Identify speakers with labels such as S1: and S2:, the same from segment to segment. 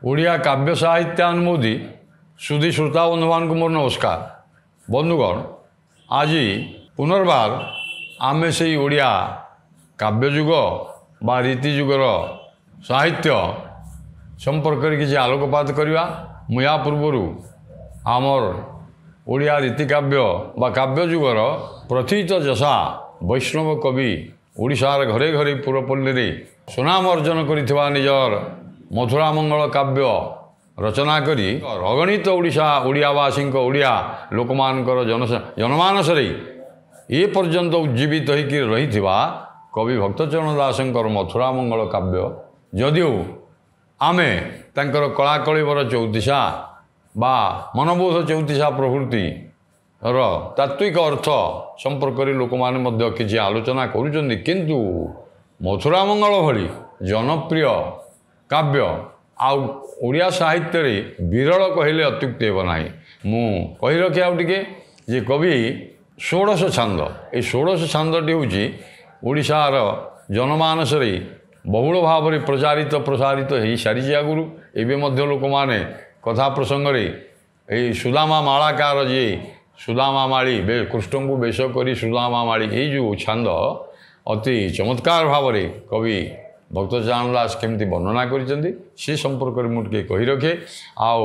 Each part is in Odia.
S1: ଓଡ଼ିଆ କାବ୍ୟ ସାହିତ୍ୟାନୁମୋଦି ସୁଧୀ ଶ୍ରୋତା ବନ୍ଧୁମାନଙ୍କୁ ମୋର ନମସ୍କାର। ବନ୍ଧୁଗଣ, ଆଜି ପୁନର୍ବାର ଆମେ ସେଇ ଓଡ଼ିଆ କାବ୍ୟଯୁଗ ବା ରୀତିଯୁଗର ସାହିତ୍ୟ ସମ୍ପର୍କରେ କିଛି ଆଲୋକପାତ କରିବା। ମୁଁ ୟା ପୂର୍ବରୁ ଆମର ଓଡ଼ିଆ ରୀତିକାବ୍ୟ ବା କାବ୍ୟଯୁଗର ପ୍ରଥିତ ଯଶା ବୈଷ୍ଣବ କବି ଓଡ଼ିଶାର ଘରେ ଘରେ ପୁରପଲ୍ଲୀରେ ସୁନାମ ଅର୍ଜନ କରିଥିବା ନିଜର ମଥୁରା ମଙ୍ଗଳ କାବ୍ୟ ରଚନା କରି ଅଗଣିତ ଓଡ଼ିଆବାସୀଙ୍କ ଓଡ଼ିଆ ଲୋକମାନଙ୍କର ଜନମାନସରେ ଏ ପର୍ଯ୍ୟନ୍ତ ଉଜ୍ଜୀବିତ ହୋଇକି ରହିଥିବା କବି ଭକ୍ତଚରଣ ଦାସଙ୍କର ମଥୁରା ମଙ୍ଗଳ କାବ୍ୟ, ଯଦିଓ ଆମେ ତାଙ୍କର କଳାକଳିବର ଚଉତିଶା ବା ମନବୋଧ ଚଉତିଶା ପ୍ରଭୃତିର ତାତ୍ତ୍ୱିକ ଅର୍ଥ ସମ୍ପର୍କରେ ଲୋକମାନେ ମଧ୍ୟ କିଛି ଆଲୋଚନା କରୁଛନ୍ତି, କିନ୍ତୁ ମଥୁରା ମଙ୍ଗଳ ଭଳି ଜନପ୍ରିୟ କାବ୍ୟ ଆଉ ଓଡ଼ିଆ ସାହିତ୍ୟରେ ବିରଳ କହିଲେ ଅତ୍ୟୁକ୍ତି ହେବ ନାହିଁ। ମୁଁ କହି ରଖେ ଆଉ ଟିକେ ଯେ କବି ଷୋଡ଼ଶ ଛାନ୍ଦ, এই ଷୋଡ଼ଶ ଛାନ୍ଦଟି ହେଉଛି ଓଡ଼ିଶାର ଜନମାନସରେ ବହୁଳ ଭାବରେ ପ୍ରସାରିତ ହୋଇସାରିଛି ଆଗରୁ। ଏବେ ମଧ୍ୟ ଲୋକମାନେ କଥା ପ୍ରସଙ୍ଗରେ ଏଇ ସୁଦାମା ମାଳାକାର ଯିଏ ସୁଦାମା ମାଳି କୃଷ୍ଣଙ୍କୁ ବେଶ କରି ସୁଦାମା ମାଳି, ଏଇ ଯେଉଁ ଛାନ୍ଦ ଅତି ଚମତ୍କାର ଭାବରେ କବି ଭକ୍ତଚରଣ ଦାସ କେମିତି ବର୍ଣ୍ଣନା କରିଛନ୍ତି ସେ ସମ୍ପର୍କରେ ମୁଁ ଟିକେ କହି ରଖେ। ଆଉ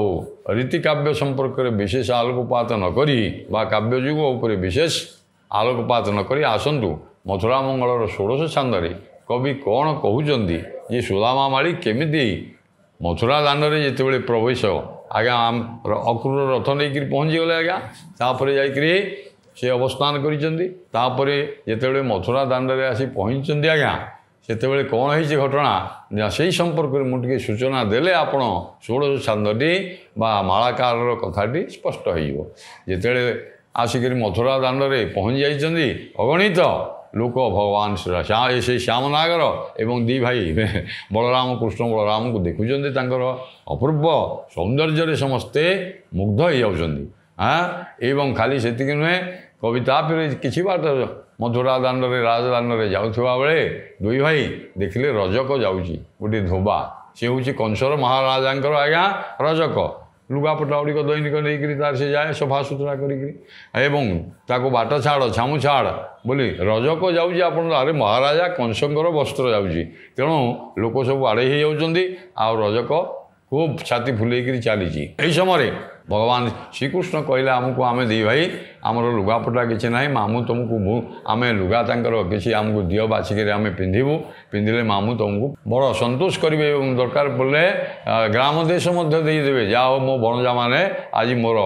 S1: ରୀତିକାବ୍ୟ ସମ୍ପର୍କରେ ବିଶେଷ ଆଲୋକପାତ ନକରି ବା କାବ୍ୟଯୁଗ ଉପରେ ବିଶେଷ ଆଲୋକପାତ ନକରି ଆସନ୍ତୁ ମଥୁରା ମଙ୍ଗଳର ଷୋଡ଼ଶ ଛାନ୍ଦରେ କବି କ'ଣ କହୁଛନ୍ତି ଯେ ସୁଦାମା ମାଳି କେମିତି ମଥୁରା ଦାଣ୍ଡରେ ଯେତେବେଳେ ପ୍ରବେଶ ଆଜ୍ଞା ଅକ୍ରୁର ରଥ ନେଇକରି ପହଞ୍ଚିଗଲେ ଆଜ୍ଞା, ତାପରେ ଯାଇକରି ସେ ଅବସ୍ଥାନ କରିଛନ୍ତି। ତାପରେ ଯେତେବେଳେ ମଥୁରା ଦାଣ୍ଡରେ ଆସି ପହଞ୍ଚିଛନ୍ତି ଆଜ୍ଞା, ସେତେବେଳେ କ'ଣ ହେଇଛି ଘଟଣା ସେଇ ସମ୍ପର୍କରେ ମୁଁ ଟିକେ ସୂଚନା ଦେଲେ ଆପଣ ଷୋଡ଼ଶ ଛାନ୍ଦଟି ବା ମାଳାକାରର କଥାଟି ସ୍ପଷ୍ଟ ହୋଇଯିବ। ଯେତେବେଳେ ଆସିକରି ମଥୁରା ଦାଣ୍ଡରେ ପହଞ୍ଚି ଯାଇଛନ୍ତି ଅଗଣିତ ଲୋକ ଭଗବାନ ସେଇ ଶ୍ୟାମନାଗର ଏବଂ ଦି ଭାଇ ବଳରାମ କୃଷ୍ଣ ବଳରାମଙ୍କୁ ଦେଖୁଛନ୍ତି, ତାଙ୍କର ଅପୂର୍ବ ସୌନ୍ଦର୍ଯ୍ୟରେ ସମସ୍ତେ ମୁଗ୍ଧ ହୋଇଯାଉଛନ୍ତି। ଏବଂ ଖାଲି ସେତିକି ନୁହେଁ, କବି ତାପରେ କିଛି ବାଟ ମଥୁରା ଦାଣ୍ଡରେ ରାଜଦାଣ୍ଡରେ ଯାଉଥିବା ବେଳେ ଦୁଇ ଭାଇ ଦେଖିଲେ ରଜକ ଯାଉଛି, ଗୋଟିଏ ଧୋବା, ସେ ହେଉଛି କଂସର ମହାରାଜାଙ୍କର ଆଜ୍ଞା ରଜକ। ଲୁଗାପଟା ଗୁଡ଼ିକ ଦୈନିକ ନେଇକରି ତାର ସେ ଯାଏ ସଫାସୁତୁରା କରିକିରି, ଏବଂ ତାକୁ ବାଟ ଛାଡ଼ ଛାମୁ ଛାଡ଼ ବୋଲି ରଜକ ଯାଉଛି, ଆପଣ ଆରେ ମହାରାଜା କଂସଙ୍କର ବସ୍ତ୍ର ଯାଉଛି। ତେଣୁ ଲୋକ ସବୁ ଆଡ଼େଇ ହେଇଯାଉଛନ୍ତି, ଆଉ ରଜକ ଖୁବ୍ ଛାତି ଫୁଲେଇକରି ଚାଲିଛି। ଏହି ସମୟରେ ଭଗବାନ ଶ୍ରୀକୃଷ୍ଣ କହିଲେ ଆମକୁ, ଆମେ ଦି ଭାଇ ଆମର ଲୁଗାପଟା କିଛି ନାହିଁ, ମାମୁଁ ତୁମକୁ ଆମେ ଲୁଗା ତାଙ୍କର କିଛି ଆମକୁ ଦିଅ ବାଛିକରି ଆମେ ପିନ୍ଧିବୁ, ପିନ୍ଧିଲେ ମାମୁଁ ତୁମକୁ ବଡ଼ ସନ୍ତୋଷ କରିବେ ଏବଂ ଦରକାର ପଡ଼ିଲେ ଗ୍ରାମ ଦେଶ ମଧ୍ୟ ଦେଇଦେବେ। ଯାହା ହଉ ମୋ ଭଣଜାମାନେ ଆଜି ମୋର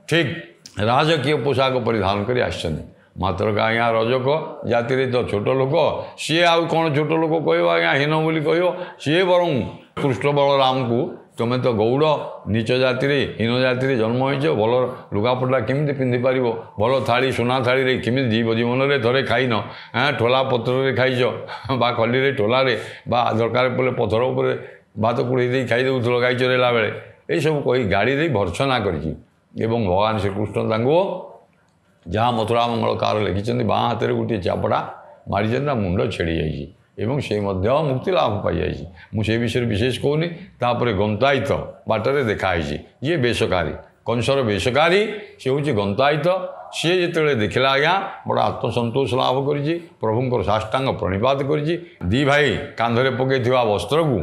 S1: ଠିକ୍ ରାଜକୀୟ ପୋଷାକ ପରିଧାନ କରି ଆସିଛନ୍ତି। ମାତ୍ର ଆଜ୍ଞା ରଜକ ଜାତିରେ ତ ଛୋଟ ଲୋକ, ସିଏ ଆଉ କ'ଣ ଛୋଟ ଲୋକ କହିବ ଆଜ୍ଞା, ହୀନ ବୋଲି କହିବ। ସିଏ ବରଂ କୃଷ୍ଣ ବଳରାମକୁ ତୁମେ ତ ଗୌଡ଼ ନିଚ ଜାତିରେ ହୀନ ଜାତିରେ ଜନ୍ମ ହୋଇଛ, ଭଲ ଲୁଗାପଟା କେମିତି ପିନ୍ଧିପାରିବ, ଭଲ ଥାଳି ସୁନା ଥାଳିରେ କେମିତି ଜୀବନରେ ଥରେ ଖାଇନ, ଠୋଲା ପତ୍ରରେ ଖାଇଛ ବା ଖଲିରେ ଠୋଲାରେ ବା ଦରକାର ପଡ଼ିଲେ ପଥର ଉପରେ ଭାତ କୁଢ଼େଇ ଦେଇ ଖାଇଦେଉଥିଲ ଗାଈ ଚରେଇଲା ବେଳେ, ଏଇସବୁ କହି ଗାଡ଼ି ଦେଇ ଭର୍ତ୍ସନା କରିଛି। ଏବଂ ଭଗବାନ ଶ୍ରୀକୃଷ୍ଣ ତାଙ୍କୁ ଯାହା ମଥୁରା ମଙ୍ଗଳକାର ଲେଖିଛନ୍ତି ବାଁ ହାତରେ ଗୋଟିଏ ଚାପଡ଼ା ମାରିଛନ୍ତି, ତା ମୁଣ୍ଡ ଛିଡ଼ି ଯାଇଛି ଏବଂ ସେ ମଧ୍ୟ ମୁକ୍ତି ଲାଭ ପାଇଯାଇଛି। ମୁଁ ସେ ବିଷୟରେ ବିଶେଷ କହୁନି। ତାପରେ ଗନ୍ତାୟିତ ବାଟରେ ଦେଖାହେଇଛି, ଯିଏ ବେଶକାରୀ କଂସର ବେଶକାରୀ, ସେ ହେଉଛି ଗନ୍ତାୟିତ। ସିଏ ଯେତେବେଳେ ଦେଖିଲା ଆଜ୍ଞା ବଡ଼ ଆତ୍ମସନ୍ତୋଷ ଲାଭ କରିଛି, ପ୍ରଭୁଙ୍କର ସାଷ୍ଟାଙ୍ଗ ପ୍ରଣିପାତ କରିଛି। ଦି ଭାଇ କାନ୍ଧରେ ପକାଇଥିବା ବସ୍ତ୍ରକୁ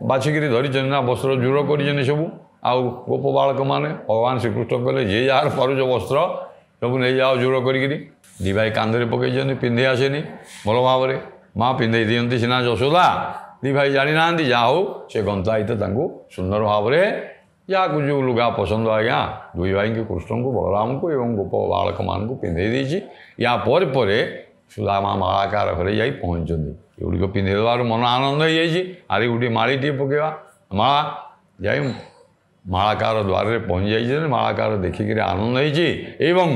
S1: ବାଛିକିରି ଧରିଛନ୍ତି ନା, ବସ୍ତ୍ର ଜୋର କରିଛନ୍ତି ସବୁ। ଆଉ ଗୋପ ବାଳକମାନେ ଭଗବାନ ଶ୍ରୀକୃଷ୍ଣ କହିଲେ ଯିଏ ଯାହାର ପାରୁଛ ବସ୍ତ୍ର ସବୁ ନେଇଯାଅ ଜୋର କରିକିରି। ଦି ଭାଇ କାନ୍ଧରେ ପକାଇଛନ୍ତି, ପିନ୍ଧି ଆସେନି ଭଲ ଭାବରେ, ମା ପିନ୍ଧେଇ ଦିଅନ୍ତି ସିନା ଯଶୋଦା, ଦି ଭାଇ ଜାଣିନାହାନ୍ତି। ଯାହା ହଉ ସେ ଗନ୍ତାୟିତ ତାଙ୍କୁ ସୁନ୍ଦର ଭାବରେ ଯାହାକୁ ଯେଉଁ ଲୁଗା ପସନ୍ଦ ଆଜ୍ଞା ଦୁଇ ଭାଇଙ୍କୁ କୃଷ୍ଣଙ୍କୁ ବଳରାମଙ୍କୁ ଏବଂ ଗୋପ ବାଳକମାନଙ୍କୁ ପିନ୍ଧେଇ ଦେଇଛି। ୟା ପରେ ପରେ ସୁଦାମା ମାଳାକାର ଘରେ ଯାଇ ପହଞ୍ଚିଛନ୍ତି। ଏଗୁଡ଼ିକ ପିନ୍ଧେଇ ଦେବାରୁ ମନ ଆନନ୍ଦ ହେଇଯାଇଛି, ଆରେ ଗୋଟିଏ ମାଳିଟିଏ ପକାଇବା। ମାଳା ଯାଇ ମାଳାକାର ଦ୍ୱାରରେ ପହଞ୍ଚି ଯାଇଛନ୍ତି, ମାଳାକାର ଦେଖିକିରି ଆନନ୍ଦ ହେଇଛି ଏବଂ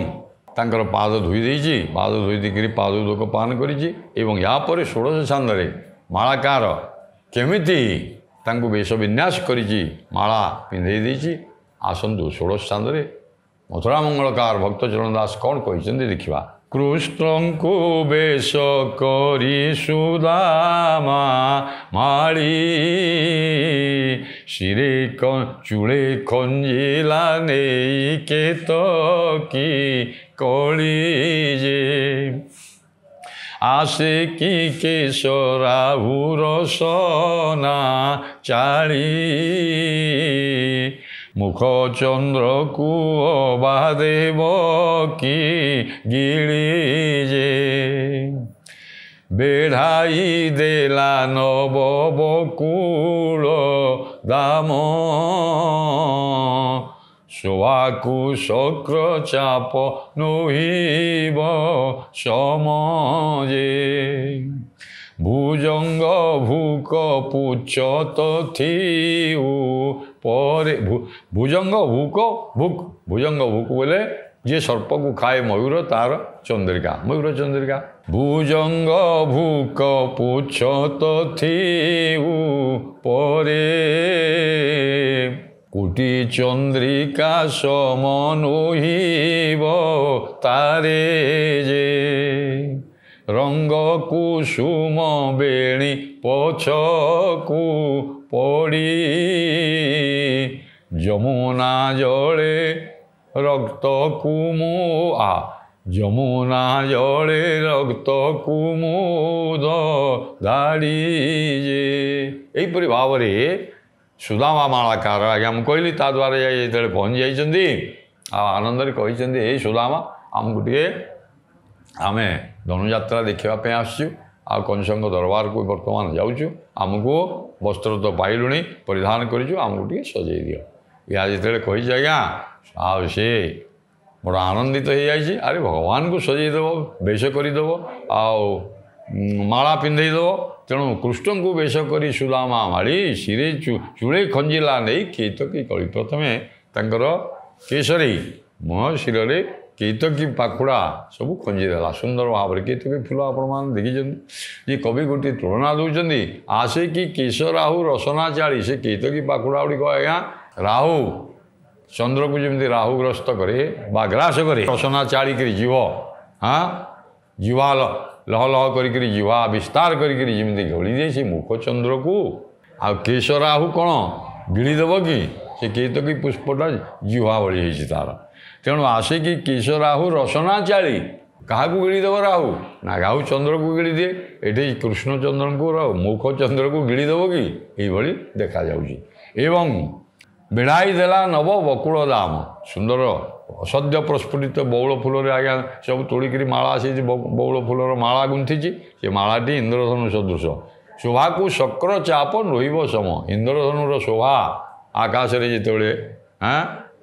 S1: ତାଙ୍କର ପାଦ ଧୋଇ ଦେଇଛି, ପାଦ ଧୋଇ ଦେଇକରି ପାଦ ଉଦକ ପାନ କରିଛି। ଏବଂ ଏହାପରେ ଷୋଡ଼ଶ ଛାନ୍ଦରେ ମାଳାକାର କେମିତି ତାଙ୍କୁ ବେଶ ବିନ୍ୟାସ କରିଛି, ମାଳା ପିନ୍ଧେଇ ଦେଇଛି। ଆସନ୍ତୁ ଷୋଡ଼ଶ ଛାନ୍ଦରେ ମଥୁରା ମଙ୍ଗଳକାର ଭକ୍ତଚରଣ ଦାସ କ'ଣ କହିଛନ୍ତି ଦେଖିବା। କୃଷ୍ଣଙ୍କୁ ବେଶ କରି ସୁଦାମା ମାଳି ଶିରେ ଚୂଳେ ଖଞ୍ଜିଲା ନେଇ କେତକୀ କଳି ଯେ ଆସେ କି କେଶରାହୁ ରସନା ଚାଳି ମୁଖ ଚନ୍ଦ୍ରକୁ ଅବା ଦେବ କି ଗିଳି ଯେ ବେଢ଼ାଇ ଦେଲା ନବ ବକୁଳ ଦାମ ଶୋଭାକୁ ଶକ୍ର ଚାପ ନୋହିବ ସମଜେ ଭୁଜଙ୍ଗ ଭୁକ ପୁଚ୍ଛ ତଥିଉ ପରେ ଭୁଜଙ୍ଗ ଭୁକ ଭୁକ୍ ଭୁଜଙ୍ଗ ଭୁକ ବୋଲେ ଯିଏ ସର୍ପକୁ ଖାଏ ମୟୂର ତାର ଚନ୍ଦ୍ରିକା ମୟୂର ଚନ୍ଦ୍ରିକା ଭୁଜଙ୍ଗ ଭୁକ ପୁଚ୍ଛ ତଥିଉ ପରେ କୋଟି ଚନ୍ଦ୍ରିକା ସମନୋହିବ ତାରେ ଯେ ରଙ୍ଗ କୁସୁମ ବେଣୀ ପଛକୁ ପଡ଼ି ଯମୁନା ଜଳେ ରକ୍ତ ଯମୁନା ଜଳେ ରକ୍ତ କୁମୁଦ ଧାଡ଼ି ଯେ ଏହିପରି ଭାବରେ ସୁଦାମା ମାଳାକାର ଆଜ୍ଞା ମୁଁ କହିଲି ତା ଦ୍ୱାରା ଯାଇ ଯେତେବେଳେ ପହଞ୍ଚି ଯାଇଛନ୍ତି ଆଉ ଆନନ୍ଦରେ କହିଛନ୍ତି ଏଇ ସୁଦାମା ଆମକୁ ଟିକେ ଆମେ ଧନୁଯାତ୍ରା ଦେଖିବା ପାଇଁ ଆସିଛୁ ଆଉ କଂସଙ୍କ ଦରବାରକୁ ବର୍ତ୍ତମାନ ଯାଉଛୁ ଆମକୁ ବସ୍ତ୍ର ତ ପାଇଲୁଣି ପରିଧାନ କରିଛୁ ଆମକୁ ଟିକେ ସଜେଇ ଦିଅ ଏହା ଯେତେବେଳେ କହିଛି ଆଜ୍ଞା ଆଉ ସେ ବଡ଼ ଆନନ୍ଦିତ ହେଇଯାଇଛି ଆରେ ଭଗବାନଙ୍କୁ ସଜେଇ ଦେବ ବେଶ କରିଦେବ ଆଉ ମାଳା ପିନ୍ଧେଇ ଦେବ ତେଣୁ କୃଷ୍ଣଙ୍କୁ ବେଶ କରି ସୁଦାମା ମାଳି ଶିରେ ଚୂଳେ ଖଞ୍ଜିଲା ନେଇ କେତକୀ କଳି ପ୍ରଥମେ ତାଙ୍କର କେଶରେ ମୁହଁ ଶିରରେ କେତକୀ ପାଖୁଡ଼ା ସବୁ ଖଞ୍ଜିଦେଲା ସୁନ୍ଦର ଭାବରେ କେତକୀ ଫୁଲ ଆପଣମାନେ ଦେଖିଛନ୍ତି ଯେ କବି ଗୋଟିଏ ତୁଳନା ଦେଉଛନ୍ତି ଆସେ କି କେଶ ରାହୁ ରସନା ଚାଳି ସେ କେତକୀ ପାଖୁଡ଼ା ଗୁଡ଼ିକ ଆଜ୍ଞା ରାହୁ ଚନ୍ଦ୍ରକୁ ଯେମିତି ରାହୁ ଗ୍ରସ୍ତ କରେ ବା ଗ୍ରାସ କରେ ରସନା ଚାଳିକିରି ଯିବ ଜିଭା ଲହ ଲହ କରିକିରି ଜିଭା ବିସ୍ତାର କରିକିରି ଯେମିତି ଗଳିଦିଏ ସେ ମୁଖ ଚନ୍ଦ୍ରକୁ ଆଉ କେଶ ରାହୁ କ'ଣ ଗିଳିଦେବ କି ସେ କେତକୀ ପୁଷ୍ପଟା ଜିଭା ଭଳି ହେଇଛି ତାର ତେଣୁ ଆସିକି କେଶ ରାହୁ ରସନା ଚାଳି କାହାକୁ ଗିଳିଦେବ ରାହୁ ନା ରାହୁ ଚନ୍ଦ୍ରକୁ ଗିଳିଦିଏ ଏଠି କୃଷ୍ଣଚନ୍ଦ୍ରଙ୍କୁ ମୁଖ ଚନ୍ଦ୍ରକୁ ଗିଳିଦେବ କି ଏଇଭଳି ଦେଖାଯାଉଛି ଏବଂ ବେଢ଼ାଇ ଦେଲା ନବ ବକୁଳ ଦାମ ସୁନ୍ଦର ଅସଦ୍ୟ ପ୍ରସ୍ଫୁଟିତ ବଉଳ ଫୁଲରେ ଆଜ୍ଞା ସବୁ ତୋଳିକିରି ମାଳା ଆସିଛି ବଉଳ ଫୁଲର ମାଳା ଗୁନ୍ଥିଛି ସେ ମାଳାଟି ଇନ୍ଦ୍ରଧନୁ ସଦୃଶ ଶୋଭାକୁ ଶକ୍ର ଚାପ ନୋହିବ ସମ ଇନ୍ଦ୍ରଧନୁର ଶୋଭା ଆକାଶରେ ଯେତେବେଳେ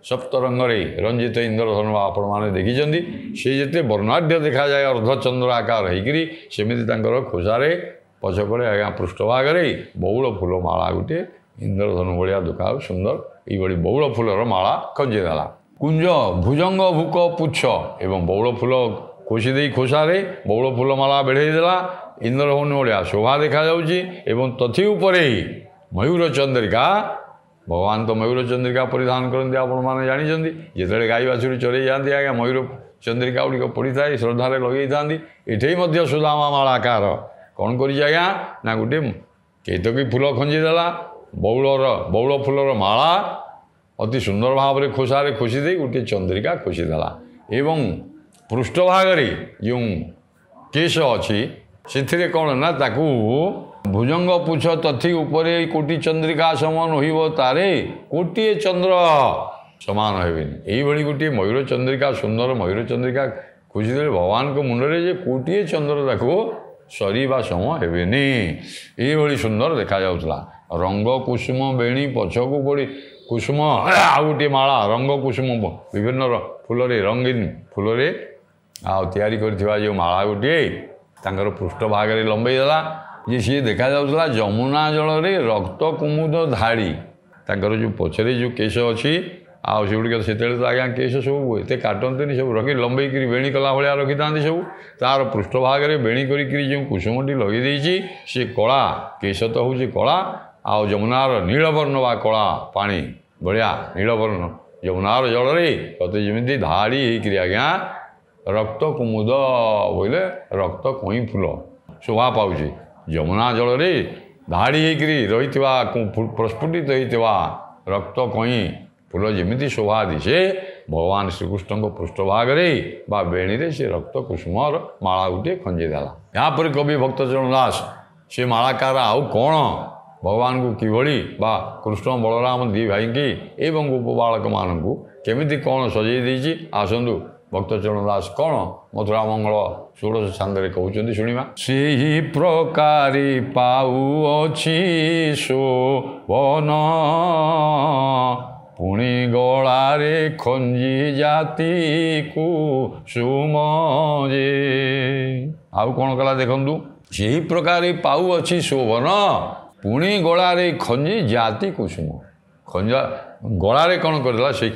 S1: ସପ୍ତରଙ୍ଗରେ ରଞ୍ଜିତ ଇନ୍ଦ୍ରଧନୁ ଆପଣମାନେ ଦେଖିଛନ୍ତି ସେ ଯେତେ ବର୍ଣ୍ଣାଢ଼୍ୟ ଦେଖାଯାଏ ଅର୍ଦ୍ଧଚନ୍ଦ୍ର ଆକାର ହେଇକିରି ସେମିତି ତାଙ୍କର ଖୋସାରେ ପଛକରେ ଆଜ୍ଞା ପୃଷ୍ଠଭାଗରେ ବଉଳ ଫୁଲ ମାଳା ଗୋଟିଏ ଇନ୍ଦ୍ରଧନୁ ଭଳିଆ ଦେଖାଉ ସୁନ୍ଦର ଏଇଭଳି ବଉଳ ଫୁଲର ମାଳା ଖଞ୍ଜିଦେଲା କୁଞ୍ଜ ଭୁଜଙ୍ଗ ଭୁକ ପୁଚ୍ଛ ଏବଂ ବଉଳ ଫୁଲ ଖୋସି ଦେଇ ଖୋସାରେ ବଉଳ ଫୁଲ ମାଳା ବେଢ଼େଇ ଦେଲା ଇନ୍ଦ୍ରଧନୁ ଭଳିଆ ଶୋଭା ଦେଖାଯାଉଛି ଏବଂ ତଥି ଉପରେ ମୟୂର ଚନ୍ଦ୍ରିକା ଭଗବାନ ତ ମୟୂର ଚନ୍ଦ୍ରିକା ପରିଧାନ କରନ୍ତି ଆପଣମାନେ ଜାଣିଛନ୍ତି ଯେତେବେଳେ ଗାଈ ବାଛୁରୀ ଚରେଇ ଯାଆନ୍ତି ଆଜ୍ଞା ମୟୂର ଚନ୍ଦ୍ରିକା ଗୁଡ଼ିକ ପଡ଼ିଥାଏ ଶ୍ରଦ୍ଧାରେ ଲଗେଇଥାନ୍ତି ଏଠି ମଧ୍ୟ ସୁଦାମା ମାଳାକାର କ'ଣ କରିଛି ଆଜ୍ଞା ନା ଗୋଟିଏ କେତକୀ ଫୁଲ ଖଞ୍ଜିଦେଲା ବଉଳ ଫୁଲର ମାଳା ଅତି ସୁନ୍ଦର ଭାବରେ ଖୋସାରେ ଖୋସି ଦେଇ ଗୋଟିଏ ଚନ୍ଦ୍ରିକା ଖୋସିଦେଲା ଏବଂ ପୃଷ୍ଠଭାଗରେ ଯେଉଁ କେଶ ଅଛି ସେଥିରେ କ'ଣ ନା ତାକୁ ଭୁଜଙ୍ଗ ପୁଚ୍ଛ ତଥି ଉପରେ କୋଟି ଚନ୍ଦ୍ରିକା ସମାନ ହୋଇବ ତାରେ କୋଟିଏ ଚନ୍ଦ୍ର ସମାନ ହେବେନି ଏଇଭଳି ଗୋଟିଏ ମୟୂର ଚନ୍ଦ୍ରିକା ସୁନ୍ଦର ମୟୂର ଚନ୍ଦ୍ରିକା ଖୋସିଦେଲେ ଭଗବାନଙ୍କ ମୁଣ୍ଡରେ ଯେ କୋଟିଏ ଚନ୍ଦ୍ର ତାକୁ ସରିବା ସମ ହେବେନି ଏଇଭଳି ସୁନ୍ଦର ଦେଖାଯାଉଥିଲା ରଙ୍ଗ କୁସୁମ ବେଣୀ ପଛକୁ ପଡ଼ି କୁସୁମ ଆଉ ଗୋଟିଏ ମାଳା ରଙ୍ଗ କୁସୁମ ବିଭିନ୍ନ ଫୁଲରେ ରଙ୍ଗୀନ ଫୁଲରେ ଆଉ ତିଆରି କରିଥିବା ଯେଉଁ ମାଳା ଗୋଟିଏ ତାଙ୍କର ପୃଷ୍ଠଭାଗରେ ଲମ୍ବେଇ ଦେଲା ଯେ ସିଏ ଦେଖାଯାଉଥିଲା ଯମୁନା ଜଳରେ ରକ୍ତ କୁମୁଦ ଧାଡ଼ି ତାଙ୍କର ଯେଉଁ ପଛରେ ଯେଉଁ କେଶ ଅଛି ଆଉ ସେଗୁଡ଼ିକ ସେତେବେଳେ ତ ଆଜ୍ଞା କେଶ ସବୁ ଏତେ କାଟନ୍ତିନି ସବୁ ରଖି ଲମ୍ବେଇକିରି ବେଣୀ କଲା ଭଳିଆ ରଖିଥାନ୍ତି ସବୁ ତା'ର ପୃଷ୍ଠଭାଗରେ ବେଣୀ କରିକିରି ଯେଉଁ କୁସୁମଟି ଲଗେଇ ଦେଇଛି ସେ କଳା କେଶ ତ ହେଉଛି କଳା ଆଉ ଯମୁନାର ନୀଳବର୍ଣ୍ଣ ବା କଳା ପାଣି ଭଳିଆ ନୀଳବର୍ଣ୍ଣ ଯମୁନାର ଜଳରେ ତତେ ଯେମିତି ଧାଡ଼ି ହେଇକିରି ଆଜ୍ଞା ରକ୍ତ କୁମୁଦ ବୋଇଲେ ରକ୍ତ କଇଁ ଫୁଲ ଶୋଭା ପାଉଛି। ଯମୁନା ଜଳରେ ଧାଡ଼ି ହେଇକରି ରହିଥିବା ପ୍ରସ୍ଫୁଟିତ ହେଇଥିବା ରକ୍ତ କଇଁ ଫୁଲ ଯେମିତି ଶୋଭା ଦିଶେ ଭଗବାନ ଶ୍ରୀକୃଷ୍ଣଙ୍କ ପୃଷ୍ଠଭାଗରେ ବା ବେଣୀରେ ସେ ରକ୍ତ କୁସୁମର ମାଳା ଗୋଟିଏ ଖଞ୍ଜି ଦେଲା। ଏହାପରେ କବି ଭକ୍ତଚରଣ ଦାସ ସେ ମାଳାକାର ଆଉ କ'ଣ ଭଗବାନଙ୍କୁ କିଭଳି ବା କୃଷ୍ଣ ବଳରାମ ଦୁଇ ଭାଇଙ୍କି ଏବଂ ଗୋପ ବାଳକମାନଙ୍କୁ କେମିତି କ'ଣ ସଜେଇ ଦେଇଛି ଆସନ୍ତୁ ଭକ୍ତଚରଣ ଦାସ କ'ଣ ମଥୁରା ମଙ୍ଗଳ ଷୋଡ଼ଶ ଛାନ୍ଦରେ କହୁଛନ୍ତି ଶୁଣିବା। ସେହି ପ୍ରକାରେ ପାଉଅଛି ଶୋଭନ ପୁଣି ଗଳାରେ ଖଞ୍ଜି ଜାତି କୁସୁମ ଯେ। ଆଉ କ'ଣ କଲା ଦେଖନ୍ତୁ। ସେହି ପ୍ରକାରେ ପାଉଅଛି ଶୋଭନ ପୁଣି ଗଳାରେ ଖଞ୍ଜି ଜାତି କୁସୁମ। ଖଞ୍ଜା ଗଳାରେ କ'ଣ କରିଦେଲା ସେଇ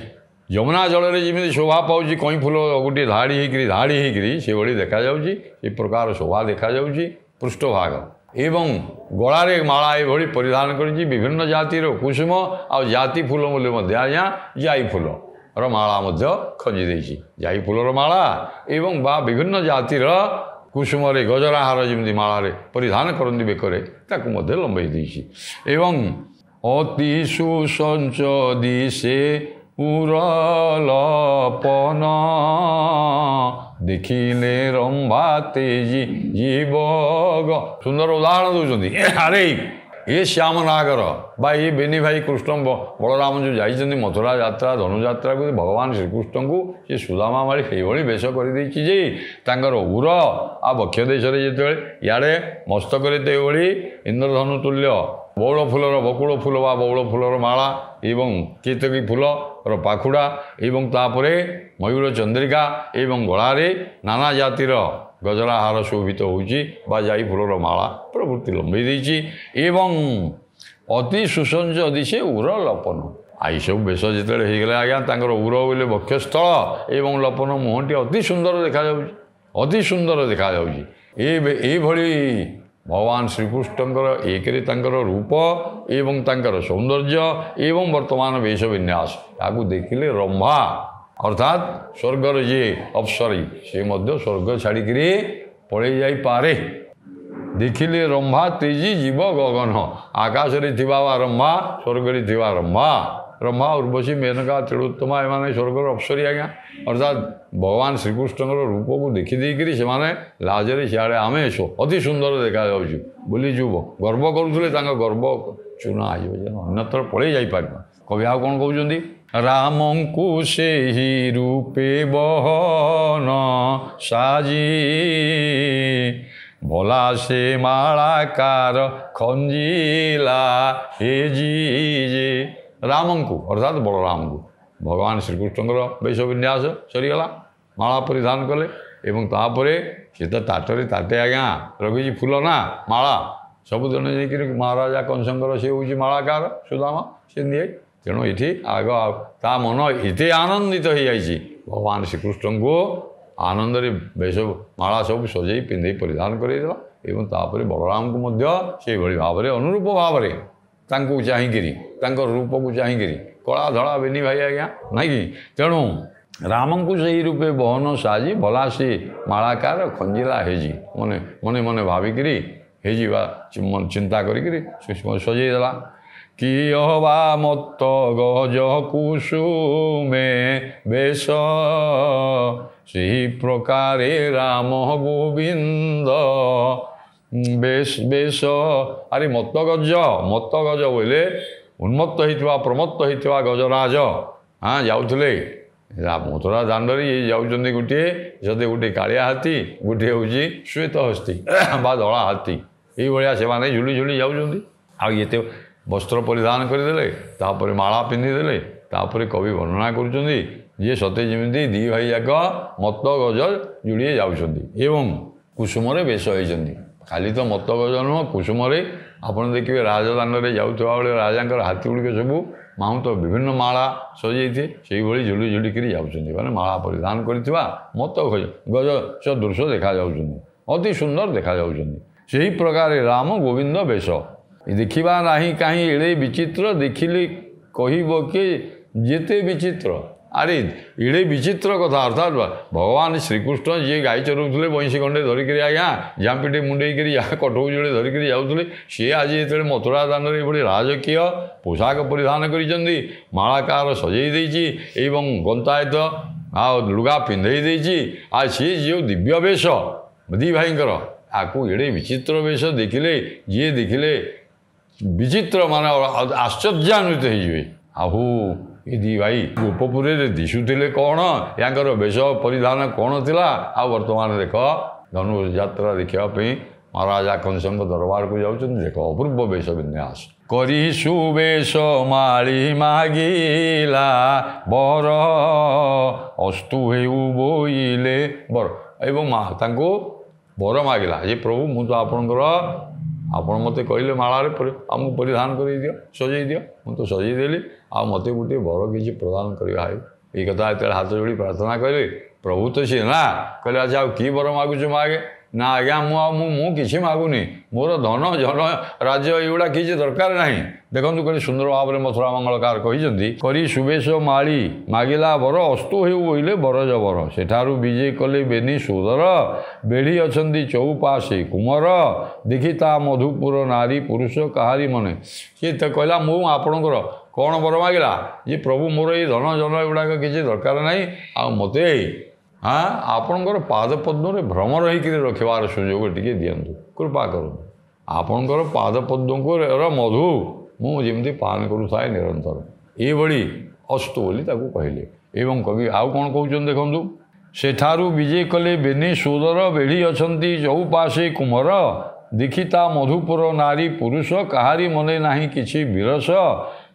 S1: ଯମୁନା ଜଳରେ ଯେମିତି ଶୋଭା ପାଉଛି କଇଁ ଫୁଲ ଗୋଟିଏ ଧାଡ଼ି ହେଇକରି ସେଭଳି ଦେଖାଯାଉଛି। ଏ ପ୍ରକାର ଶୋଭା ଦେଖାଯାଉଛି ପୃଷ୍ଠଭାଗ ଏବଂ ଗଳାରେ ମାଳା ଏଭଳି ପରିଧାନ କରିଛି ବିଭିନ୍ନ ଜାତିର କୁସୁମ ଆଉ ଜାତି ଫୁଲ ବୋଲି ମଧ୍ୟ ଆଜ୍ଞା ଜାଇ ଫୁଲର ମାଳା ମଧ୍ୟ ଖଞ୍ଜି ଦେଇଛି। ଜାଇ ଫୁଲର ମାଳା ଏବଂ ବା ବିଭିନ୍ନ ଜାତିର କୁସୁମରେ ଗଜରା ହାର ଯେମିତି ମାଳାରେ ପରିଧାନ କରନ୍ତି ବେକରେ ତାକୁ ମଧ୍ୟ ଲମ୍ବେଇ ଦେଇଛି। ଏବଂ ଅତି ସୁସଞ୍ଚ ଦିଶେ ଉରଲପନ ଦେଖିଲେ ରମ୍ଭା ତେଜି ଜୀବ। ସୁନ୍ଦର ଉଦାହରଣ ଦେଉଛନ୍ତି। ଆରେ ଏ ଶ୍ୟାମ ନାଗର ବା ଏ ବେନି ଭାଇ କୃଷ୍ଣ ବଳରାମ ଯେଉଁ ଯାଇଛନ୍ତି ମଥୁରା ଯାତ୍ରା ଧନୁଯାତ୍ରାକୁ ଭଗବାନ ଶ୍ରୀକୃଷ୍ଣଙ୍କୁ ସେ ସୁଦାମା ମାଳି ସେଇଭଳି ବେଶ କରିଦେଇଛି ଯେ ତାଙ୍କର ଉର ଆଉ ବକ୍ଷ ଦେଶରେ ଯେତେବେଳେ ଇଆଡ଼େ ମସ୍ତକରେ ତ ଏଭଳି ଇନ୍ଦ୍ରଧନୁ ତୁଲ୍ୟ ବଉଳ ଫୁଲର ବକୁଳ ଫୁଲ ବା ବଉଳ ଫୁଲର ମାଳା ଏବଂ କେତକୀ ଫୁଲର ପାଖୁଡ଼ା ଏବଂ ତାପରେ ମୟୂର ଚନ୍ଦ୍ରିକା ଏବଂ ଗଳାରେ ନାନା ଜାତିର ଗଜରା ହାର ଶୋଭିତ ହେଉଛି ବା ଜାଇ ଫୁଲର ମାଳା ପ୍ରଭୃତି ଲମ୍ବେଇ ଦେଇଛି। ଏବଂ ଅତି ସୁସଞ୍ଚ ଦିଶେ ଉର ଲପନ। ଏଇସବୁ ବେଶ ଯେତେବେଳେ ହେଇଗଲା ଆଜ୍ଞା ତାଙ୍କର ଉର ବୋଇଲେ ବକ୍ଷସ୍ଥଳ ଏବଂ ଲପନ ମୁହଁଟି ଅତି ସୁନ୍ଦର ଦେଖାଯାଉଛି। ଅତି ସୁନ୍ଦର ଦେଖାଯାଉଛି। ଏଇଭଳି ଭଗବାନ ଶ୍ରୀକୃଷ୍ଣଙ୍କର ଏକରେ ତାଙ୍କର ରୂପ ଏବଂ ତାଙ୍କର ସୌନ୍ଦର୍ଯ୍ୟ ଏବଂ ବର୍ତ୍ତମାନ ବେଶ ବିନ୍ୟାସ ତାକୁ ଦେଖିଲେ ରମ୍ଭା ଅର୍ଥାତ୍ ସ୍ୱର୍ଗର ଯିଏ ଅପ୍ସରୀ ସେ ମଧ୍ୟ ସ୍ୱର୍ଗ ଛାଡ଼ିକିରି ପଳେଇ ଯାଇପାରେ। ଦେଖିଲେ ରମ୍ଭା ତେଜି ଯିବ ଗଗନ। ଆକାଶରେ ଥିବା ବା ରମ୍ଭା ସ୍ୱର୍ଗରେ ଥିବା ରମ୍ଭା ରମ୍ଭା ଉର୍ବଶୀ ମେନକା ତିଳୋତ୍ତମା ଏମାନେ ସ୍ୱର୍ଗର ଅପ୍ସରୀ ଆଜ୍ଞା। ଅର୍ଥାତ୍ ଭଗବାନ ଶ୍ରୀକୃଷ୍ଣଙ୍କର ରୂପକୁ ଦେଖିଦେଇକରି ସେମାନେ ଲାଜରେ ସିଆଡ଼େ ଆମେ ଅତି ସୁନ୍ଦର ଦେଖାଯାଉଛୁ ବୋଲି ଯେଉଁ ଗର୍ବ କରୁଥିଲେ ତାଙ୍କ ଗର୍ବ ଚୂନା ହେଇଯିବ ଯେ ଅନ୍ୟତ୍ର ପଳେଇ ଯାଇପାରିବ। କବି ଆଉ କ'ଣ କହୁଛନ୍ତି। ରାମଙ୍କୁ ସେହି ରୂପେ ବହନ ସାଜି ଭଲା ସେ ମାଳାକାର ଖଞ୍ଜିଲା ହେଜି ଯେ। ରାମଙ୍କୁ ଅର୍ଥାତ୍ ବଳରାମଙ୍କୁ ଭଗବାନ ଶ୍ରୀକୃଷ୍ଣଙ୍କର ବେଶ ବିନ୍ୟାସ ସରିଗଲା ମାଳା ପରିଧାନ କଲେ ଏବଂ ତାପରେ ସେ ତ ତାଟରେ ତାଟେ ଆଜ୍ଞା ରଖିଛି ଫୁଲ ନା ମାଳା ସବୁଦିନ ଯାଇକରି ମହାରାଜା କଂସଙ୍କର ସେ ହେଉଛି ମାଳାକାର ସୁଦାମା ସେ ନିଏ। ତେଣୁ ଏଠି ଆଗ ତା ମନ ଏତେ ଆନନ୍ଦିତ ହେଇଯାଇଛି ଭଗବାନ ଶ୍ରୀକୃଷ୍ଣଙ୍କୁ ଆନନ୍ଦରେ ବେଶ ମାଳା ସବୁ ସଜେଇ ପିନ୍ଧେଇ ପରିଧାନ କରାଇଦେଲା ଏବଂ ତାପରେ ବଳରାମଙ୍କୁ ମଧ୍ୟ ସେଇଭଳି ଭାବରେ ଅନୁରୂପ ଭାବରେ ତାଙ୍କୁ ଚାହିଁକିରି ତାଙ୍କ ରୂପକୁ ଚାହିଁକିରି କଳା ଧଳା ବେନି ଭାଇ ଆଜ୍ଞା ନାଇଁ କି। ତେଣୁ ରାମଙ୍କୁ ସେହି ରୂପେ ବହନ ସାଜି ଭଲା ସେ ମାଳାକାର ଖଞ୍ଜିଲା ହେଜି ମନେ ମନେ ଭାବିକିରି ହେଜି ବା ଚିନ୍ତା କରିକିରି ସଜେଇ ଦେଲା। କିଏ ବା ମତ ଗଜ କୁସୁମେ ବେଶ ସେହି ପ୍ରକାରେ ରାମ ଗୋବିନ୍ଦ ବେଶ। ଆରେ ମତ ଗଜ ବୋଇଲେ ଉନ୍ମତ୍ତ ହେଇଥିବା ପ୍ରମତ୍ତ ହେଇଥିବା ଗଜରାଜ ଯାଉଥିଲେ ମଥୁରା ଦାଣ୍ଡରେ ଇଏ ଯାଉଛନ୍ତି ଗୋଟିଏ ଯଦି ଗୋଟିଏ କାଳିଆ ହାତୀ ଗୋଟିଏ ହେଉଛି ଶ୍ଵେତ ହସ୍ତୀ ବା ଧଳା ହାତୀ ଏଇଭଳିଆ ସେମାନେ ଝୁଲି ଝୁଲି ଯାଉଛନ୍ତି। ଆଉ ଏତେ ବସ୍ତ୍ର ପରିଧାନ କରିଦେଲେ ତାପରେ ମାଳା ପିନ୍ଧିଦେଲେ ତାପରେ କବି ବର୍ଣ୍ଣନା କରୁଛନ୍ତି ଯେ ସତେ ଯେମିତି ଦୁଇ ଭାଇ ଯାକ ମତ ଗଜ ଯୋଡ଼ିଏ ଯାଉଛନ୍ତି ଏବଂ କୁସୁମରେ ବେଶ ହେଇଛନ୍ତି। ଖାଲି ତ ମତ ଗଜ ନୁହଁ କୁସୁମରେ ଆପଣ ଦେଖିବେ ରାଜଦାଣ୍ଡରେ ଯାଉଥିବା ବେଳେ ରାଜାଙ୍କର ହାତୀ ଗୁଡ଼ିକ ସବୁ ମାହୁନ୍ତ ବିଭିନ୍ନ ମାଳା ସଜେଇଥିବେ ସେଇଭଳି ଝୁଲି ଝୁଲିକିରି ଯାଉଛନ୍ତି ମାନେ ମାଳା ପରିଧାନ କରିଥିବା ମତ ଗଜ ସଦୃଶ ଦେଖାଯାଉଛନ୍ତି ଅତି ସୁନ୍ଦର ଦେଖାଯାଉଛନ୍ତି। ସେହି ପ୍ରକାର ରାମ ଗୋବିନ୍ଦ ବେଶ ଦେଖିବା ନାହିଁ କାହିଁ ଏଡ଼େ ବିଚିତ୍ର ଦେଖିଲେ କହିବ କି ଯେତେ ବିଚିତ୍ର। ଆରେ ଏଡ଼େ ବିଚିତ୍ର କଥା ଅର୍ଥାତ୍ ଭଗବାନ ଶ୍ରୀକୃଷ୍ଣ ଯିଏ ଗାଈ ଚରାଉଥିଲେ ବଇଁଶୀ ଖଣ୍ଡେ ଧରିକିରି ଆଜ୍ଞା ଝାମ୍ପିଟି ମୁଣ୍ଡେଇକିରି ଯାହା କଠଉ ଯୋଡ଼େ ଧରିକିରି ଯାଉଥିଲେ ସିଏ ଆଜି ଯେତେବେଳେ ମଥୁରା ଦାନରେ ଏଭଳି ରାଜକୀୟ ପୋଷାକ ପରିଧାନ କରିଛନ୍ତି ମାଳାକାର ସଜେଇ ଦେଇଛି ଏବଂ ଗନ୍ତାୟତ ଆଉ ଲୁଗା ପିନ୍ଧେଇ ଦେଇଛି ଆଉ ସିଏ ଯେଉଁ ଦିବ୍ୟ ବେଶ ଦି ଭାଇଙ୍କର ଆକୁ ଏଡ଼େ ବିଚିତ୍ର ବେଶ ଦେଖିଲେ ଯିଏ ଦେଖିଲେ ବିଚିତ୍ର ମାନେ ଆଶ୍ଚର୍ଯ୍ୟାନ୍ୱିତ ହେଇଯିବେ। ଆହୁ ଏ ଦି ଭାଇ ଗୋପପୁରରେ ଦିଶୁଥିଲେ କ'ଣ ୟାଙ୍କର ବେଶ ପରିଧାନ କ'ଣ ଥିଲା ଆଉ ବର୍ତ୍ତମାନ ଦେଖ ଧନୁଯାତ୍ରା ଦେଖିବା ପାଇଁ ମହାରାଜା କଂସଙ୍କ ଦରବାରକୁ ଯାଉଛନ୍ତି ଦେଖ ଅପୂର୍ବ ବେଶ ବିନ୍ୟାସ କରି ସୁବେଶ ମାଳି ମାଗିଲା ବର ଅସ୍ତୁ ହେଉ ବୋଇଲେ ବର ଏବଂ ତାଙ୍କୁ ବର ମାଗିଲା ଯେ ପ୍ରଭୁ ମୁଁ ତ ଆପଣଙ୍କର ଆପଣ ମୋତେ କହିଲେ ମାଳାରେ ଆମକୁ ପରିଧାନ କରେଇ ଦିଅ ସଜେଇ ଦିଅ ମୁଁ ତ ସଜେଇ ଦେଲି ଆଉ ମୋତେ ଗୋଟିଏ ବର କିଛି ପ୍ରଦାନ କରିବା ହେଉ ଏଇ କଥା ଯେତେବେଳେ ହାତ ଯୋଡ଼ି ପ୍ରାର୍ଥନା କଲେ ପ୍ରଭୁ ତ ସିଏ ନା କହିଲେ ଆଚ୍ଛା ଆଉ କି ବର ମାଗୁଛୁ ମାଗେ ନା ଆଜ୍ଞା ମୁଁ କିଛି ମାଗୁନି ମୋର ଧନ ଜନ ରାଜ୍ୟ ଏଗୁଡ଼ା କିଛି ଦରକାର ନାହିଁ ଦେଖନ୍ତୁ କହିଲେ ସୁନ୍ଦର ଭାବରେ ମଥୁରା ମଙ୍ଗଳକାର କହିଛନ୍ତି କରି ସୁବେଶ ମାଳି ମାଗିଲା ବର ଅସ୍ତୁ ହେଉ ବୋଇଲେ ବରଜ ବର ସେଠାରୁ ବିଜେ କଲେ ବେନି ସୁଦର ବେଢ଼ି ଅଛନ୍ତି ଚଉପାଶେ କୁମର ଦେଖି ତା ମଧୁପୁର ନାରୀ ପୁରୁଷ କାହାରି ମନେ ସିଏ ତ କହିଲା ମୁଁ ଆପଣଙ୍କର କ'ଣ ବର ମାଗିଲା ଯେ ପ୍ରଭୁ ମୋର ଏଇ ଧନ ଜନ ଏଗୁଡ଼ାକ କିଛି ଦରକାର ନାହିଁ ଆଉ ମୋତେ ଆପଣଙ୍କର ପାଦ ପଦ୍ମରେ ଭ୍ରମର ହେଇକିରି ରଖିବାର ସୁଯୋଗ ଟିକେ ଦିଅନ୍ତୁ କୃପା କରନ୍ତୁ ଆପଣଙ୍କର ପାଦ ପଦ୍ମର ମଧୁ ମୁଁ ଯେମିତି ପାନ କରୁଥାଏ ନିରନ୍ତର ଏଇଭଳି ଅସ୍ତୁ ବୋଲି ତାକୁ କହିଲେ ଏବଂ କବି ଆଉ କ'ଣ କହୁଛନ୍ତି ଦେଖନ୍ତୁ ସେଠାରୁ ବିଜେ କଲେ ବେନି ସୁଦର ବେଢ଼ି ଅଛନ୍ତି ଚଉପାଶେ କୁମର ଦେଖି ତା ମଧୁପୁର ନାରୀ ପୁରୁଷ କାହାରି ମନେ ନାହିଁ କିଛି ବିରସ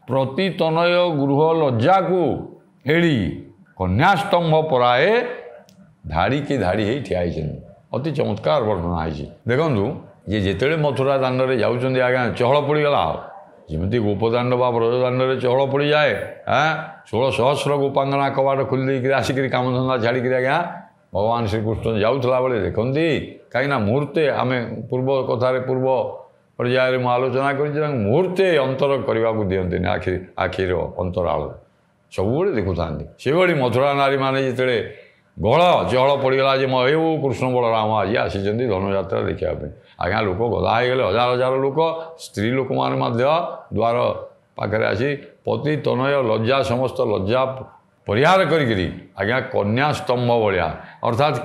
S1: ପ୍ରତି ତନୟ ଗୃହ ଲଜ୍ଜାକୁ ଏଡ଼ି କନ୍ୟାସ୍ତମ୍ଭ ପରାଏ ଧାଡ଼ିକି ଧାଡ଼ି ହେଇ ଠିଆ ହେଇଛନ୍ତି ଅତି ଚମତ୍କାର ବର୍ଣ୍ଣନା ହେଇଛି ଦେଖନ୍ତୁ ଯେ ଯେତେବେଳେ ମଥୁରା ଦାଣ୍ଡରେ ଯାଉଛନ୍ତି ଆଜ୍ଞା ଚହଳ ପଡ଼ିଗଲା ଆଉ ଯେମିତି ଗୋପଦାଣ୍ଡ ବା ବ୍ରଜଦାଣ୍ଡରେ ଚହଳ ପଡ଼ିଯାଏ 16,000 ଗୋପାଙ୍ଗନା କବାଟ ଖୋଲି ଦେଇକିରି ଆସିକିରି କାମଧନ୍ଦା ଛାଡ଼ିକିରି ଆଜ୍ଞା ଭଗବାନ ଶ୍ରୀକୃଷ୍ଣ ଯାଉଥିଲା ବେଳେ ଦେଖନ୍ତି କାହିଁକିନା ମୁହୂର୍ତ୍ତେ ଆମେ ପୂର୍ବ କଥାରେ ପୂର୍ବ ପର୍ଯ୍ୟାୟରେ ମୁଁ ଆଲୋଚନା କରିଛି ତାଙ୍କୁ ମୁହୂର୍ତ୍ତେ ଅନ୍ତର କରିବାକୁ ଦିଅନ୍ତିନି ଆଖିର ଅନ୍ତରାଳ ସବୁବେଳେ ଦେଖୁଥାନ୍ତି ସେଭଳି ମଥୁରା ନାରୀମାନେ ଯେତେବେଳେ ଗହଳ ଚହଳ ପଡ଼ିଗଲା ଯେ ହେଉ କୃଷ୍ଣ ବଳରାମ ଆଜି ଆସିଛନ୍ତି ଧନୁଯାତ୍ରା ଦେଖିବା ପାଇଁ ଆଜ୍ଞା ଲୋକ ଗଦା ହେଇଗଲେ ହଜାର ହଜାର ଲୋକ ସ୍ତ୍ରୀ ଲୋକମାନେ ମଧ୍ୟ ଦ୍ୱାର ପାଖରେ ଆସି ପତି ତନୟ ଲଜ୍ଜା ସମସ୍ତ ଲଜ୍ଜା ପରିହାର କରିକିରି ଆଜ୍ଞା କନ୍ୟା ସ୍ତମ୍ଭ ଭଳିଆ ଅର୍ଥାତ୍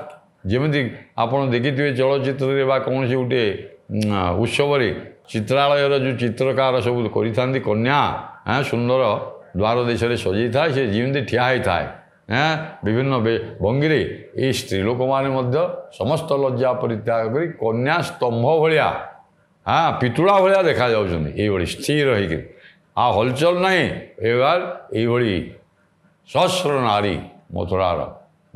S1: ଯେମିତି ଆପଣ ଦେଖିଥିବେ ଚଳଚ୍ଚିତ୍ରରେ ବା କୌଣସି ଗୋଟିଏ ଉତ୍ସବରେ ଚିତ୍ରାଳୟର ଯେଉଁ ଚିତ୍ରକାର ସବୁ କରିଥାନ୍ତି କନ୍ୟା ସୁନ୍ଦର ଦ୍ୱାର ଦେଶରେ ସଜେଇଥାଏ ସେ ଯେମିତି ଠିଆ ହେଇଥାଏ ବିଭିନ୍ନ ଭଙ୍ଗୀରେ ଏଇ ସ୍ତ୍ରୀ ଲୋକମାନେ ମଧ୍ୟ ସମସ୍ତ ଲଜ୍ଜା ପରିତ୍ୟାଗ କରି କନ୍ୟା ସ୍ତମ୍ଭ ଭଳିଆ ପିତୁଳା ଭଳିଆ ଦେଖାଯାଉଛନ୍ତି ଏଇଭଳି ସ୍ଥିର ହେଇକିରି ଆଉ ହଲଚଲ ନାହିଁ ଏଇଭଳି ସହସ୍ର ନାରୀ ମଥୁରାର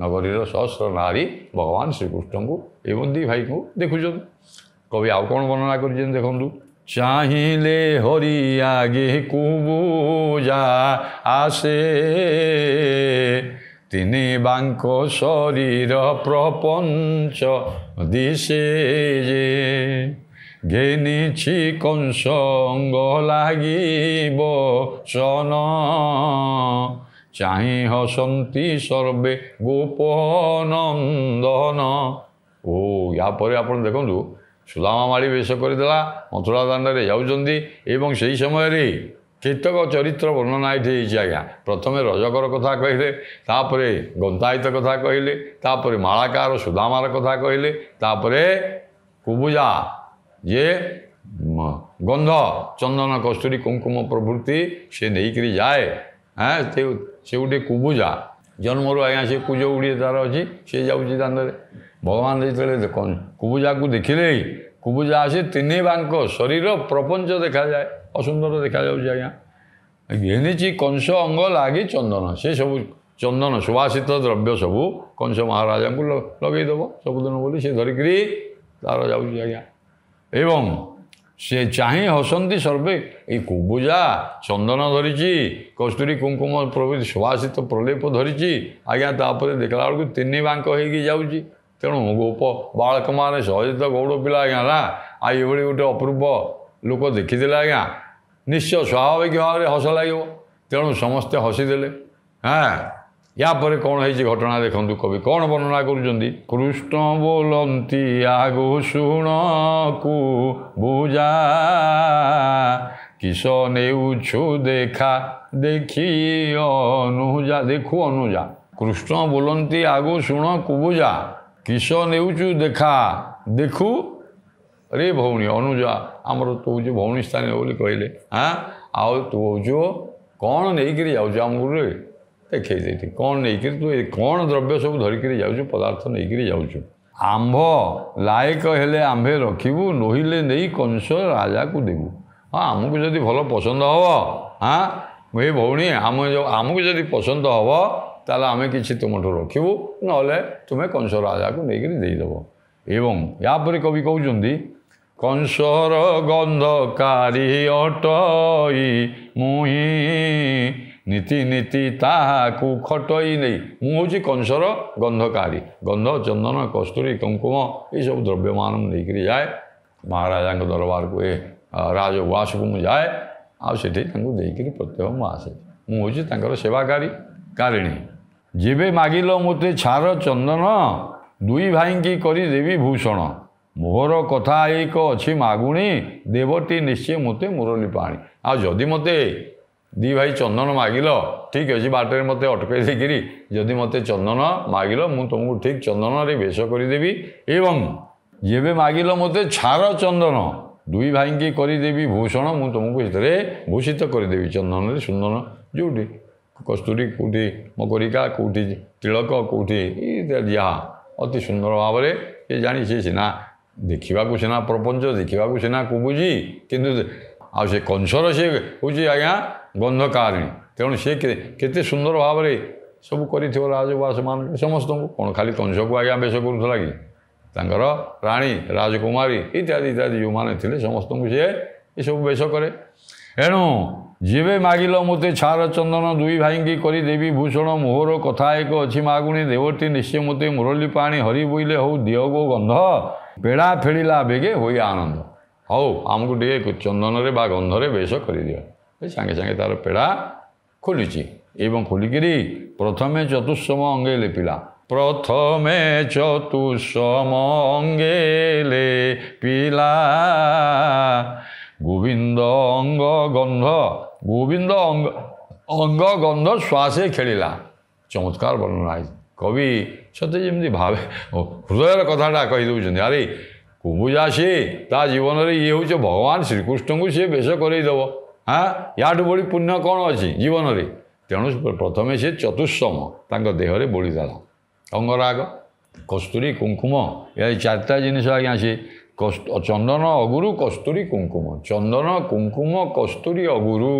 S1: ନଗରୀର ସହସ୍ର ନାରୀ ଭଗବାନ ଶ୍ରୀକୃଷ୍ଣଙ୍କୁ ଏବଂ ଦି ଭାଇଙ୍କୁ ଦେଖୁଛନ୍ତି କବି ଆଉ କ'ଣ ବର୍ଣ୍ଣନା କରିଛନ୍ତି ଦେଖନ୍ତୁ ଚାହିଁଲେ ହରି ଆଗେ କୁବୁଜା ଆସେ ତିନି ବାଙ୍କ ଶରୀର ପ୍ରପଞ୍ଚ ଦିଶେ ଯେ ଘେନିଛି କଂସଙ୍ଗ ଲାଗିବ ସନ ଚାହିଁ ହସନ୍ତି ସର୍ବେ ଗୋପନନ୍ଦନ ଓ ୟା ପରେ ଆପଣ ଦେଖନ୍ତୁ ସୁଦାମା ମାଳି ବେଶ କରିଦେଲା ମଥୁରା ଦାଣ୍ଡରେ ଯାଉଛନ୍ତି ଏବଂ ସେହି ସମୟରେ କେତେକ ଚରିତ୍ର ବର୍ଣ୍ଣନା ଏଠି ହେଇଛି ଆଜ୍ଞା ପ୍ରଥମେ ରଜକର କଥା କହିଲେ ତାପରେ ଗନ୍ତାୟିତ କଥା କହିଲେ ତାପରେ ମାଳାକାର ସୁଦାମାର କଥା କହିଲେ ତାପରେ କୁବୁଜା ଯେ ଗନ୍ଧ ଚନ୍ଦନ କସ୍ତୁରୀ କୁଙ୍କୁମ ପ୍ରଭୃତି ସେ ନେଇକରି ଯାଏ ସେ ଗୋଟେ କୁବୁଜା ଜନ୍ମରୁ ଆଜ୍ଞା ସେ କୁଜ ଗୁଡ଼ିଏ ତା'ର ଅଛି ସେ ଯାଉଛି ଦାଣ୍ଡରେ ଭଗବାନ ଯେତେବେଳେ କୁବୁଜାକୁ ଦେଖିଲେ କୁବୁଜା ଆସି ତିନି ବାଙ୍କ ଶରୀର ପ୍ରପଞ୍ଚ ଦେଖାଯାଏ ଅସୁନ୍ଦର ଦେଖାଯାଉଛି ଆଜ୍ଞା ଘେନିଛି କଂସ ଅଙ୍ଗ ଲାଗି ଚନ୍ଦନ ସେ ସବୁ ଚନ୍ଦନ ସୁବାସିତ ଦ୍ରବ୍ୟ ସବୁ କଂସ ମହାରାଜାଙ୍କୁ ଲଗେଇଦେବ ସବୁଦିନ ବୋଲି ସେ ଧରିକିରି ତା'ର ଯାଉଛି ଆଜ୍ଞା ଏବଂ ସେ ଚାହିଁ ହସନ୍ତି ସର୍ବେ ଏଇ କୁବୁଜା ଚନ୍ଦନ ଧରିଛି କସ୍ତୁରୀ କୁଙ୍କୁମ ପ୍ରଭୃତି ସୁବାସିତ ପ୍ରଲେପ ଧରିଛି ଆଜ୍ଞା ତାପରେ ଦେଖିଲା ବେଳକୁ ତିନି ବାଙ୍କ ହେଇକି ଯାଉଛି ତେଣୁ ଗୋପ ବାଳକମାନେ ସହଜିତ ଗୌଡ଼ ପିଲା ଆଜ୍ଞା ନା ଆଉ ଏଭଳି ଗୋଟେ ଅପୂର୍ବ ଲୋକ ଦେଖିଥିଲେ ଆଜ୍ଞା ନିଶ୍ଚୟ ସ୍ୱାଭାବିକ ଭାବରେ ହସ ଲାଗିବ ତେଣୁ ସମସ୍ତେ ହସିଦେଲେ या पर कौन है घटना देखु कवि कौन वर्णना करुँच कृष्ण बोलती आगो शुण को बुझा किस नेउछु देखा देखी अनुजा देखु अनुजा कृष्ण बोलती आगो शुण कुबुजा किस नेउछु देखा देखु अरे भौणी अनुजा आमर तू हूँ भौणी स्थानीय बोली कहले हाँ आउ तू हूँ कौन नहीं जाऊँ आमको रे देखे देती कौन नहीं तू कौन द्रव्य सब धरिक जाऊँ पदार्थ नहीं जाऊँ आंभ लायक हेले आंभे रखिबू नहिले नहीं कंस राजा को देबू हाँ आमको जदि भल पसंद हम हाँ ये भौणी आमको जदि पसंद हम ताले आम कि तुमठू रखिबू ना तुम्हें कंस राजा को लेकर देदेव एवं यापर कवि कहते कंसर गंधकारी अटई मुही नीति नीति ताकू खटई नहीं मुझे कंसर गंधकारी गंध चंदन कस्तूरी कुंकुम ये सब द्रव्यमान लेकर जाए महाराजा दरबार को ये राजउवास को मुझे जाए आठी देकर प्रत्येक मुझे मुझे सेवाकारी कारिणी जेबे मागिल मोते छार चंदन दुई भाई की करी देवी भूषण मोहर कथा एक अच्छी मागुणी देवटी निश्चय मते मुरली पाणी आ जदि मते दी भाई चंदन मागिल ठीक अच्छे बाटर मत अटकई देकरी जदि मते चंदन मागिल मु तुमको ठीक चंदन रे बेश करदेवी एवं जेबे मागिल मते छार चंदन दुई भाई की करी देवी भूषण मु तुमको इतरे भूषित करदेवी चंदन सुंदन जोटी कस्तूरी कौटी मकरिका कौटी तिलक कौटी जहाँ अति सुंदर भाव में ये जानी सी सीना देखा सीना प्रपंच देखा सीना कुबुझी किंतु आ से कंसर सी हूँ आज्ञा गंधकारिणी तेणु सी केते सुंदर भाव में सब कर राजवास मान समस्त को कौन खाली कंस को आज्ञा बेश करूला कि राणी राजकुमारी इत्यादि इत्यादि जो मैंने थे समस्त को सी ये सब बेश करे एणु जेबे मागिल मोते छार चंदन दुई भाई की करी देवी भूषण मोहर कथा एक अच्छी मागुणी देवटी निश्चय मते मुरली पाणी हरि बोले हौ दियगो गंध पेड़ा फेड़ा बेगे हो आनंद हौ आमको टे चंदन रे बा गंधरे बेश कर दियो सांगे सांगे तार पेड़ा खोली एवं खोलिकी प्रथमे चतुष्सम अंगे लेपिला प्रथमे चतुष्सम अंगे लेपिला गोविंद अंग गंध गोविंद अंग अंग गंध श्वासे खेला चमत्कार वर्णना कवि सत्य जमी भावे हृदय कथाटा कहीदे अरे कुबुजा सी ता जीवन में ये हूँ भगवान श्रीकृष्ण को सी बेश करदेव हाँ या बड़ी पुण्य कौन अच्छी जीवन में तेणु प्रथमे सी चतुष्सम तांको देहरे बोलीदेला अंगराग कस्तूरी कुंकुम या चार्टा जिनिस आज्ञा सी चंदन अगुरु कस्तूरी कुंकुम चंदन कुंकुम कस्तूरी अगुरु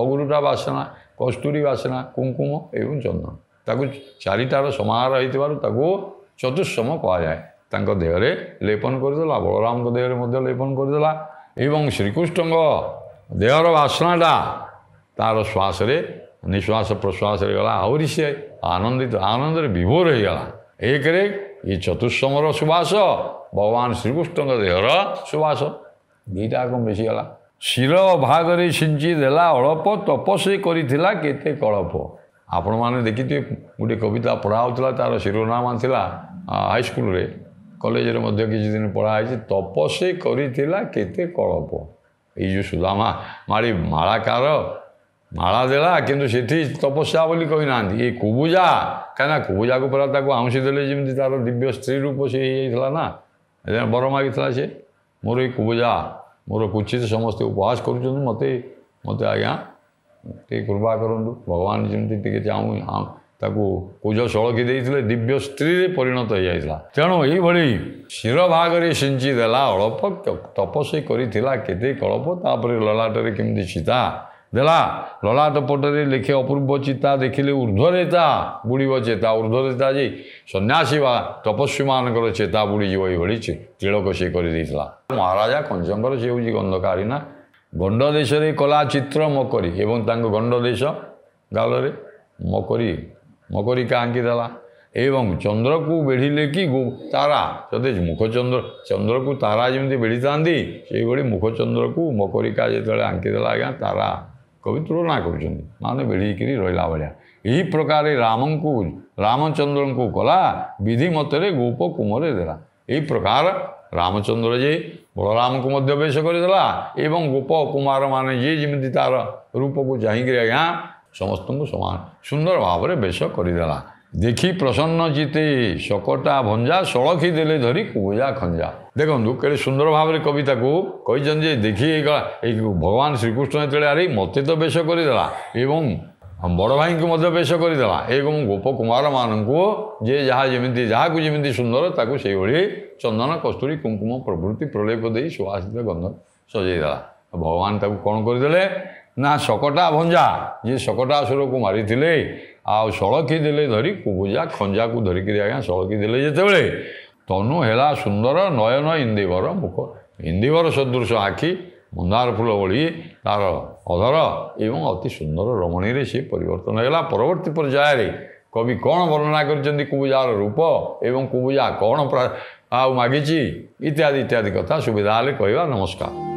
S1: अगुरुटा बासना कस्तूरी बासना कुंकुम एवं चंदन ताकू चारिटार समाहार हो चतुष्सम कहुए तांको देहरे लेपन करदेला बलराम को देहरे मध्य लेपन करदेला एवं श्रीकृष्ण देहर बासनाटा तार श्वास निश्वास प्रश्वास गला आहरी सी आनंदित आनंद विभोर हो गला एक ये चतुष्समर सुवास भगवान श्रीकृष्ण देहर सुवास दुईटा कम बेसीगला शिर भागरे सिंची देला अड़प तपस्वी करिथिला केते कलप आपण मैंने देखिए गोटे कविता पढ़ाऊला तार शिरोनामा थिला हाईस्कल रे कॉलेज रे मध्य किछि दिन पढ़ाई तपस्वी करिथिला केते कलप ये जो सुदामा माड़ी मालाकार माला देला किंतु सेठी तपस्या बोली कही ना ये कुबुजा कहीं कुबुजा को पूरा आउंसी देले जमी तार दिव्य स्त्री रूप से होता ना बर मागी सी मोर ये कुबुजा मोर कुचित समस्ते उपहास कर मत मत आज्ञा टे कृपा करूँ भगवान जमी टे चाहूँ ताकू कुज सड़की देते दिव्य स्त्री परिणत हो जाता तेणु ये शिर भागरे सिंची देला अड़प तपस्वी करिथिला केते कलप तापर ललाटरे केमती सीता देला ललाट पटरे लिखे अपूर्व चिता देखिले ऊर्ध्वरेता बुड़ब चेता ऊर्ध्वरेता जी सन्यासी वा तपस्वी मानकर चेता बुड़ीज ये तिलक सी कर महाराजा कंचंकर सी हूँ गंधकारी ना गंड देश कला चित्र मकरी एवं गंड देश गाल मकरी मकरिका आंकीदेला एवं चंद्र को बेढ़िले कि तारा जदि मुखचंद्र चंद्र को तारा जमी बेढ़ी था से मुखचंद्र को मकरिका जो आंकीदेला आज्ञा तारा कवि तुलना କରୁଛନ୍ତି ମାନେ ବେଢ଼ିକିରି ରହିଲା ଭଳିଆ। ଏହି ପ୍ରକାର ରାମଚନ୍ଦ୍ରଙ୍କୁ କଲା ବିଧି ମତରେ ଗୋପ କୁମରେ ଦେଲା। ଏହି ପ୍ରକାର ରାମଚନ୍ଦ୍ର ଯେ ବଳରାମଙ୍କୁ ମଧ୍ୟ ବେଶ କରିଦେଲା ଏବଂ ଗୋପ କୁମାର ମାନେ ଯିଏ ଯେମିତି ତାର ରୂପକୁ ଚାହିଁକିରି ଆଜ୍ଞା ସମସ୍ତଙ୍କୁ ସମାନ ସୁନ୍ଦର ଭାବରେ ବେଶ କରିଦେଲା। ଦେଖି ପ୍ରସନ୍ନ ଚିତେ ଶକଟା ଭଞ୍ଜା ସଳଖି ଦେଲେ ଧରି କୁବୁଜା ଖଞ୍ଜା। ଦେଖନ୍ତୁ କେଡ଼େ ସୁନ୍ଦର ଭାବରେ କବିତାକୁ କହିଛନ୍ତି ଯେ ଦେଖି ଏଇ ଭଗବାନ ଶ୍ରୀକୃଷ୍ଣ ଯେତେବେଳେ ଆରେ ମୋତେ ତ ବେଶ କରିଦେଲା ଏବଂ ବଡ଼ ଭାଇଙ୍କୁ ମଧ୍ୟ ବେଶ କରିଦେଲା ଏବଂ ଗୋପ କୁମାରମାନଙ୍କୁ ଯେ ଯାହାକୁ ଯେମିତି ସୁନ୍ଦର ତାକୁ ସେଇଭଳି ଚନ୍ଦନ କସ୍ତୁରୀ କୁଙ୍କୁମ ପ୍ରଭୃତି ପ୍ରଲେପ ଦେଇ ସୁବାସିତ ଗନ୍ଧ ସଜେଇଦେଲା। ଭଗବାନ ତାକୁ କ'ଣ କରିଦେଲେ ନା ଶକଟା ଭଞ୍ଜା ଯିଏ ଶକଟାସୁରକୁ ମାରିଥିଲେ ଆଉ ସଳଖି ଦେଲେ ଧରି କୁବୁଜା ଖଞ୍ଜାକୁ ଧରିକିରି ଆଜ୍ଞା ସଳଖି ଦେଲେ ଯେତେବେଳେ ତନୁ ହେଲା ସୁନ୍ଦର ନୟନ ଇନ୍ଦିବର ମୁଖ ଇନ୍ଦିବର ସଦୃଶ ଆଖି ମନ୍ଦାର ଫୁଲ ଭଳି ତାର ଅଧର ଏବଂ ଅତି ସୁନ୍ଦର ରମଣୀରେ ସେ ପରିବର୍ତ୍ତନ ହେଲା। ପରବର୍ତ୍ତୀ ପର୍ଯ୍ୟାୟରେ କବି କ'ଣ ବର୍ଣ୍ଣନା କରିଛନ୍ତି କୁବୁଜାର ରୂପ ଏବଂ କୁବୁଜା କ'ଣ ଆଉ ମାଗିଛି ଇତ୍ୟାଦି କଥା ସୁବିଧା ହେଲେ କହିବା। ନମସ୍କାର।